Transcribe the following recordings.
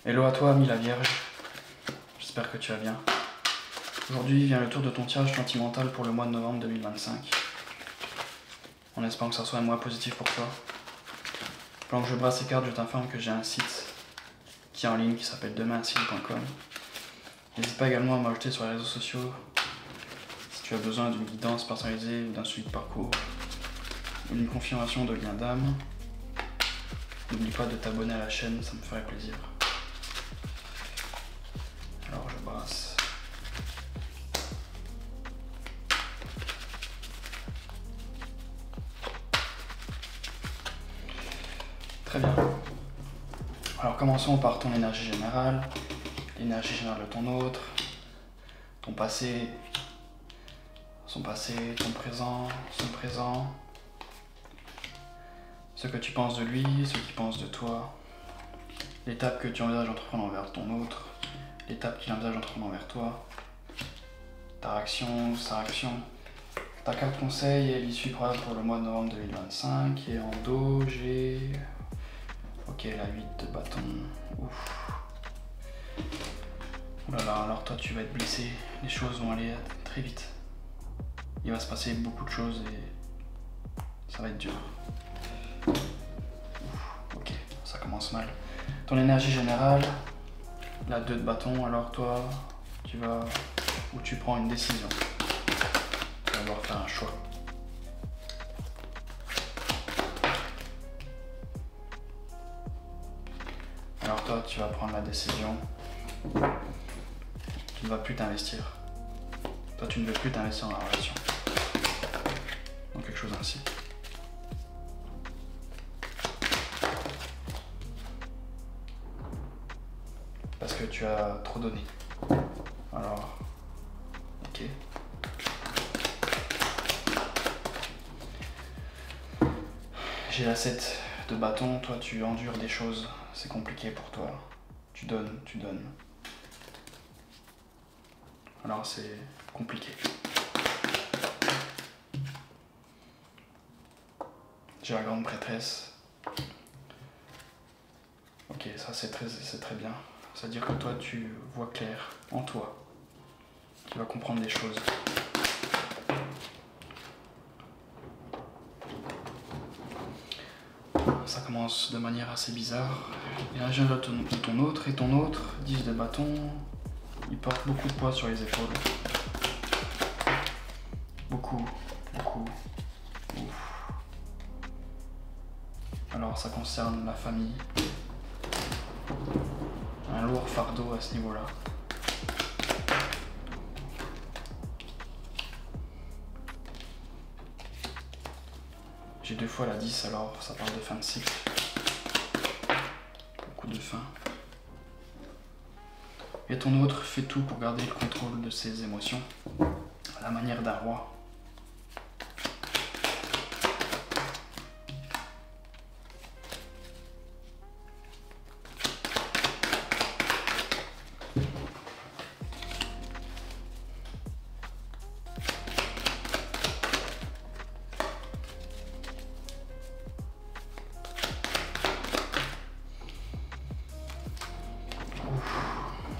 Hello à toi, ami la Vierge. J'espère que tu vas bien. Aujourd'hui vient le tour de ton tirage sentimental pour le mois de novembre 2025. En espérant que ça soit un mois positif pour toi. Pendant que je brasse ces cartes, je t'informe que j'ai un site qui est en ligne qui s'appelle demainsigne.com. N'hésite pas également à m'ajouter sur les réseaux sociaux si tu as besoin d'une guidance personnalisée ou d'un suivi de parcours ou d'une confirmation de lien d'âme. N'oublie pas de t'abonner à la chaîne, ça me ferait plaisir. Alors je brasse. Très bien. Alors commençons par ton énergie générale, l'énergie générale de ton autre, ton passé, son passé, ton présent, son présent, ce que tu penses de lui, ce qu'il pense de toi, l'étape que tu envisages d'entreprendre envers ton autre, l'étape qu'il envisage d'entreprendre envers toi, ta réaction, sa réaction. Ta carte conseil est l'issue probable pour le mois de novembre 2025 et en dos j'ai... Ok, la 8 de bâton. Ouf. Oulala, alors toi tu vas être blessé, les choses vont aller très vite. Il va se passer beaucoup de choses et ça va être dur. Ouf. Ok, ça commence mal. Ton énergie générale, la 2 de bâton, alors toi tu vas... ou tu prends une décision. Tu vas devoir faire un choix. Alors toi, tu vas prendre la décision. Tu ne vas plus t'investir. Toi, tu ne veux plus t'investir dans la relation. Donc quelque chose ainsi. Parce que tu as trop donné. Alors, ok. J'ai la 7 de bâton, toi tu endures des choses, c'est compliqué pour toi. Tu donnes, tu donnes. Alors c'est compliqué. J'ai la grande prêtresse. Ok, ça c'est très bien. C'est-à-dire que toi tu vois clair en toi. Tu vas comprendre des choses. Ça commence de manière assez bizarre. Et là, je viens de ton autre, et ton autre, 10 de bâton, il porte beaucoup de poids sur les épaules. Beaucoup. Ouf. Alors, ça concerne la famille. Un lourd fardeau à ce niveau-là. J'ai 2 fois la 10, alors ça parle de fin de cycle. Beaucoup de fin. Et ton autre fait tout pour garder le contrôle de ses émotions, à la manière d'un roi.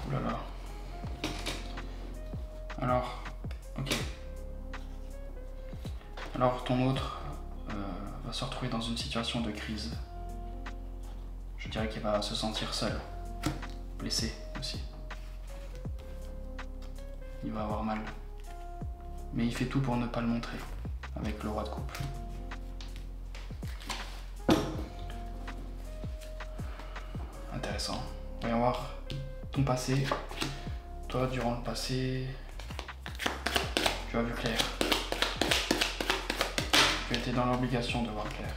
Oulala. Alors, ok. Alors ton autre va se retrouver dans une situation de crise. Je dirais qu'il va se sentir seul, blessé aussi. Il va avoir mal. Mais il fait tout pour ne pas le montrer, avec le roi de coupe. Intéressant. Voyons voir ton passé. Toi, durant le passé, tu as vu clair. Tu étais dans l'obligation de voir clair.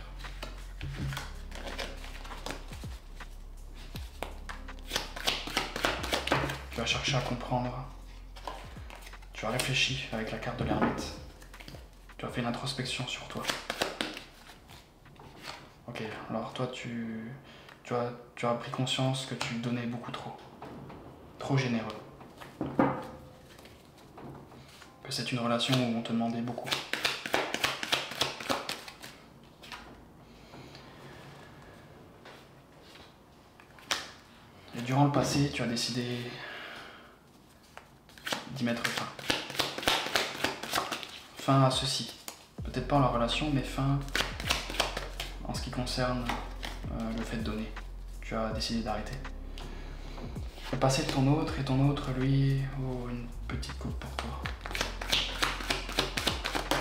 Tu as cherché à comprendre. Tu as réfléchi avec la carte de l'ermite. Tu as fait une introspection sur toi. Ok, alors toi tu as pris conscience que tu donnais beaucoup trop. Trop généreux. Que c'est une relation où on te demandait beaucoup. Et durant le passé, tu as décidé d'y mettre fin. Fin à ceci. Peut-être pas en la relation, mais fin en ce qui concerne le fait de donner. Tu as décidé d'arrêter. Le passé de ton autre et ton autre, lui, vaut une petite coupe pour toi.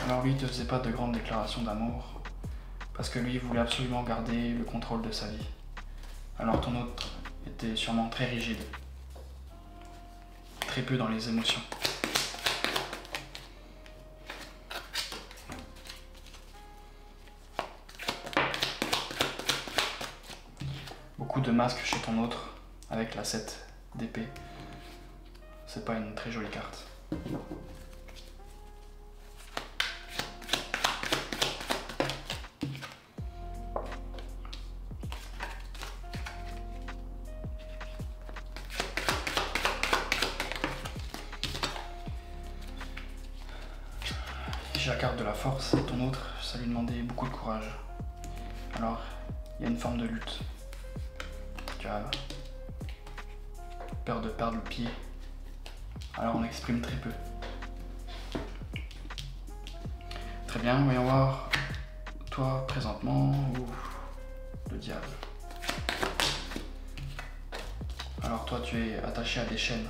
Alors lui, il te faisait pas de grandes déclarations d'amour, parce que lui voulait absolument garder le contrôle de sa vie. Alors ton autre était sûrement très rigide, très peu dans les émotions. Beaucoup de masques chez ton autre, avec la 7 d'épée. C'est pas une très jolie carte. J'ai la carte de la force et ton autre, ça lui demandait beaucoup de courage. Alors, il y a une forme de lutte. Tu as peur de perdre le pied, alors on exprime très peu. Très bien, voyons voir, toi présentement ou le diable. Alors toi tu es attaché à des chaînes.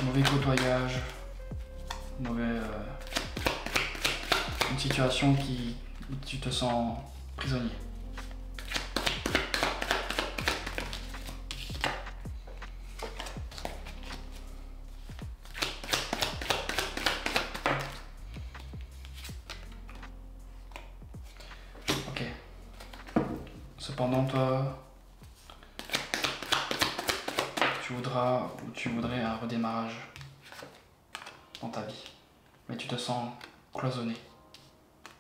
Mauvais côtoyage, une situation où tu te sens prisonnier. Ok. Cependant toi, tu voudrais un redémarrage dans ta vie, mais tu te sens cloisonné.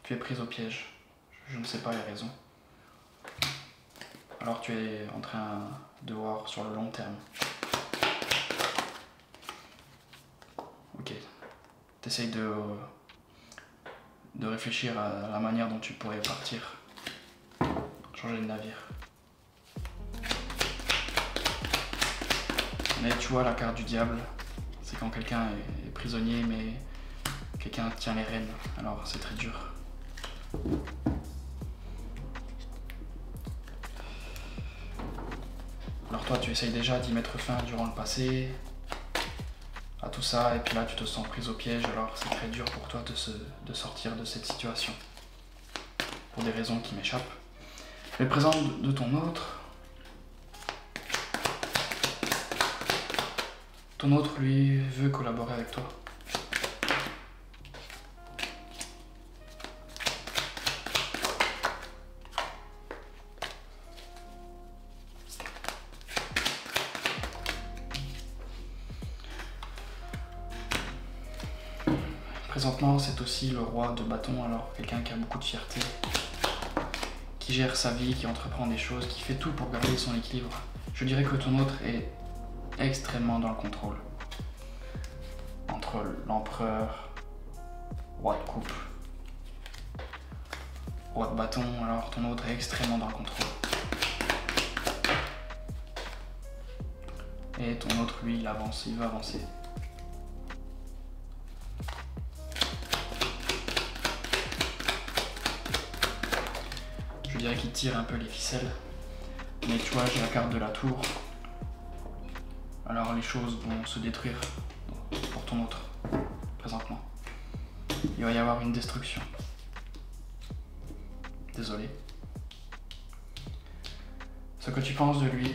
Tu es prise au piège. Je ne sais pas les raisons. Alors tu es en train de voir sur le long terme. Ok. T'essayes de réfléchir à la manière dont tu pourrais partir. Changer de navire. Mais tu vois la carte du diable, c'est quand quelqu'un est prisonnier mais quelqu'un tient les rênes. Alors c'est très dur. Alors toi tu essayes déjà d'y mettre fin durant le passé, à tout ça, et puis là tu te sens prise au piège, alors c'est très dur pour toi de sortir de cette situation. Pour des raisons qui m'échappent. Le présent de ton autre, lui, veut collaborer avec toi. Présentement, c'est aussi le roi de bâton, alors quelqu'un qui a beaucoup de fierté, qui gère sa vie, qui entreprend des choses, qui fait tout pour garder son équilibre. Je dirais que ton autre est extrêmement dans le contrôle. Entre l'empereur, roi de coupe, roi de bâton, alors ton autre est extrêmement dans le contrôle. Et ton autre, lui, il avance, il veut avancer. Je dirais qu'il tire un peu les ficelles. Mais tu vois, j'ai la carte de la tour. Alors les choses vont se détruire pour ton autre, présentement. Il va y avoir une destruction. Désolé. Ce que tu penses de lui,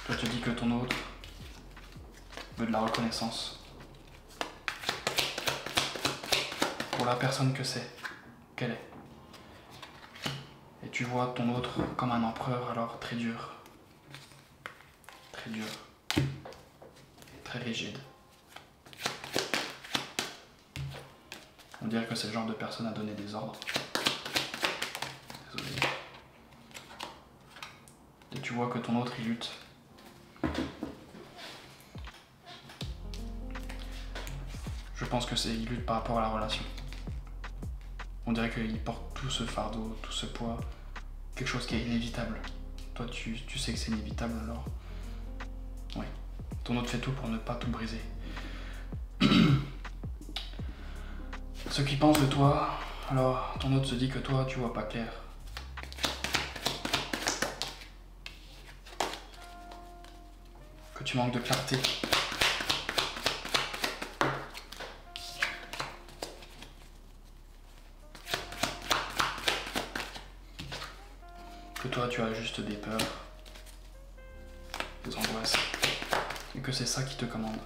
toi te dis que ton autre veut de la reconnaissance pour la personne qu'elle est. Et tu vois ton autre comme un empereur, alors très dur, très rigide. On dirait que c'est le genre de personne à donner des ordres. Désolé. Et tu vois que ton autre, il lutte. Je pense que il lutte par rapport à la relation. On dirait qu'il porte tout ce fardeau, tout ce poids, quelque chose qui est inévitable. Toi, tu sais que c'est inévitable, alors... Oui. Ton autre fait tout pour ne pas tout briser. Ce qui pense de toi, alors ton autre se dit que toi, tu vois pas clair. Que tu manques de clarté. Que toi, tu as juste des peurs, des angoisses, et que c'est ça qui te commande.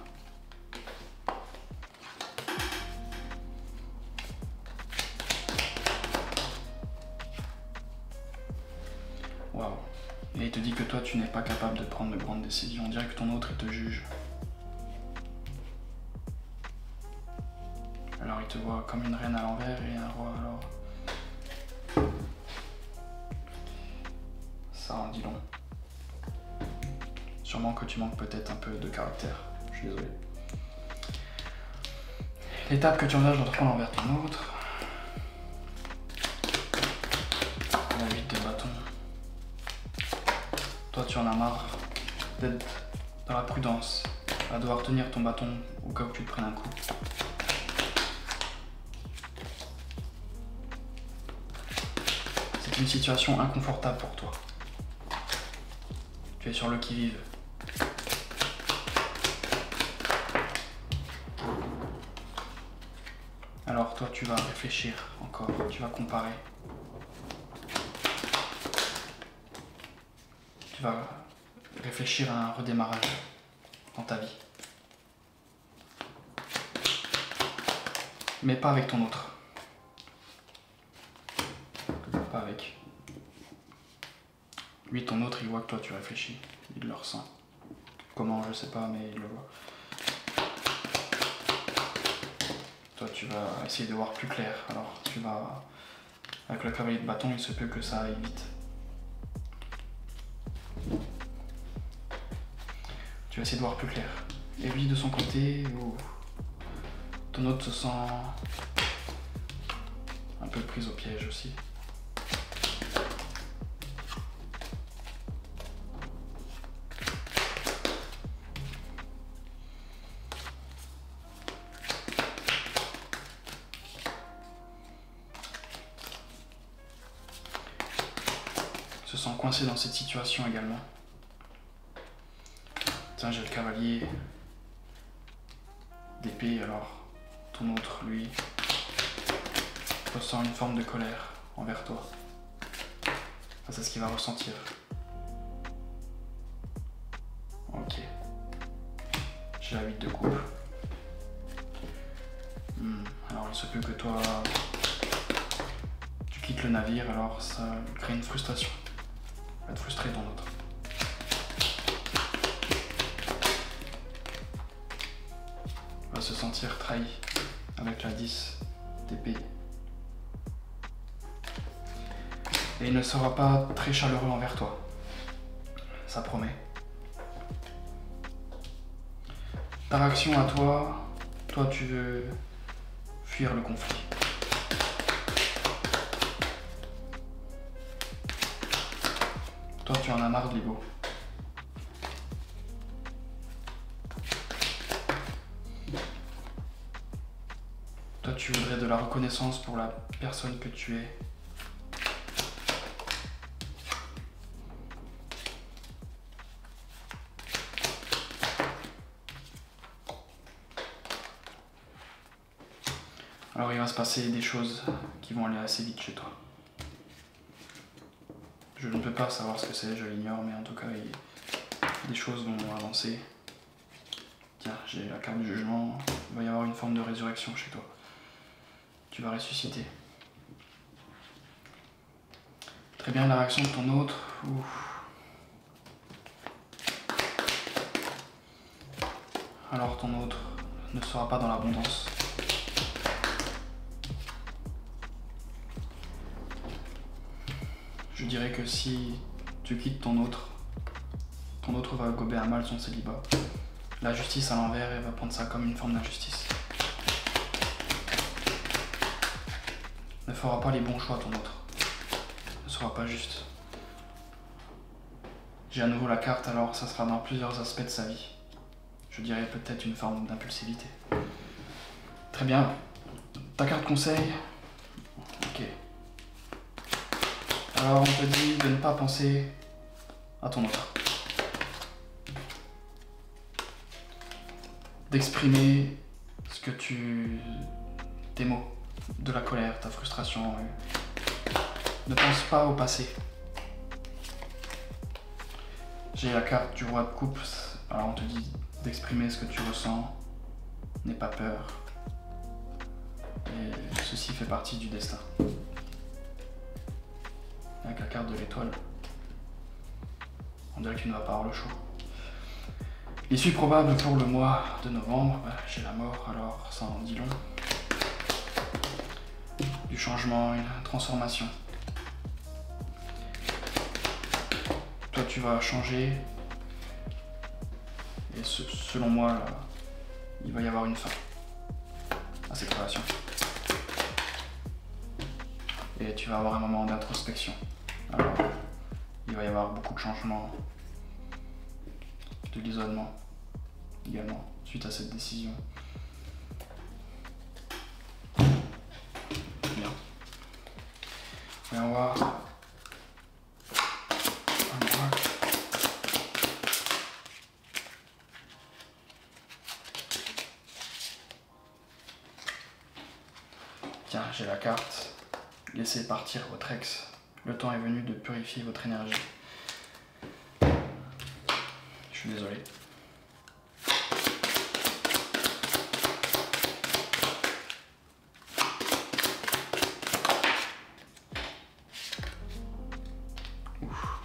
Waouh. Et il te dit que toi, tu n'es pas capable de prendre de grandes décisions. On dirait que ton autre, il te juge. Alors il te voit comme une reine à l'envers et un roi alors. Ça en dit long. Sûrement que tu manques peut-être un peu de caractère. Je suis désolé. L'étape que tu engages doit te prendre envers ton autre. La 8 de bâton. Toi, tu en as marre d'être dans la prudence, à devoir tenir ton bâton au cas où tu te prennes un coup. C'est une situation inconfortable pour toi. Tu es sur le qui-vive. Alors toi, tu vas réfléchir encore, tu vas comparer. Tu vas réfléchir à un redémarrage dans ta vie. Mais pas avec ton autre. Pas avec. Lui, ton autre, il voit que toi, tu réfléchis. Il le ressent. Comment, je sais pas, mais il le voit. Toi, tu vas essayer de voir plus clair. Alors, tu vas... Avec le cavalier de bâton, il se peut que ça aille vite. Tu vas essayer de voir plus clair. Et lui, de son côté, ton autre se sent un peu prise au piège aussi. Se sent coincé dans cette situation également. Tiens, j'ai le cavalier d'épée, alors ton autre, lui, ressent une forme de colère envers toi. Enfin, c'est ce qu'il va ressentir. Ok. J'ai la 8 de coupe. Alors il se peut que toi, tu quittes le navire, alors ça crée une frustration. Il va te frustrer ton autre. Il va se sentir trahi avec la 10 d'épée. Et il ne sera pas très chaleureux envers toi. Ça promet. Ta réaction à toi, tu veux fuir le conflit. Toi, tu en as marre de l'ego. Toi, tu voudrais de la reconnaissance pour la personne que tu es. Alors il va se passer des choses qui vont aller assez vite chez toi. Je ne peux pas savoir ce que c'est, je l'ignore, mais en tout cas, des choses vont avancer. Tiens, j'ai la carte du jugement, il va y avoir une forme de résurrection chez toi. Tu vas ressusciter. Très bien, la réaction de ton autre. Alors ton autre ne sera pas dans l'abondance. Je dirais que si tu quittes ton autre va gober à mal son célibat. La justice à l'envers, elle va prendre ça comme une forme d'injustice. Ne fera pas les bons choix ton autre. Ne sera pas juste. J'ai à nouveau la carte, alors ça sera dans plusieurs aspects de sa vie. Je dirais peut-être une forme d'impulsivité. Très bien. Ta carte conseil. Ok. Alors on te dit de ne pas penser à ton autre. D'exprimer ce que tes mots, de la colère, ta frustration. Ne pense pas au passé. J'ai la carte du roi de coupe, alors on te dit d'exprimer ce que tu ressens, n'aie pas peur. Et ceci fait partie du destin. Avec la carte de l'étoile, on dirait que tu ne vas pas avoir le choix. L'issue probable pour le mois de novembre, j'ai la mort, alors ça en dit long. Du changement, une transformation. Toi tu vas changer, et selon moi, là, il va y avoir une fin à cette relation. Et tu vas avoir un moment d'introspection. Alors, il va y avoir beaucoup de changements, de l'isolement également, suite à cette décision. Bien. Voyons voir. Tiens, j'ai la carte. Laissez partir votre ex. Le temps est venu de purifier votre énergie. Je suis désolé. Ouf.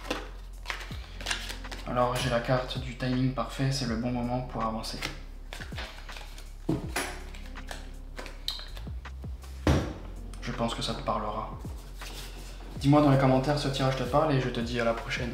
Alors j'ai la carte du timing parfait, c'est le bon moment pour avancer. Je pense que ça te parlera. Dis-moi dans les commentaires si ce tirage te parle et je te dis à la prochaine.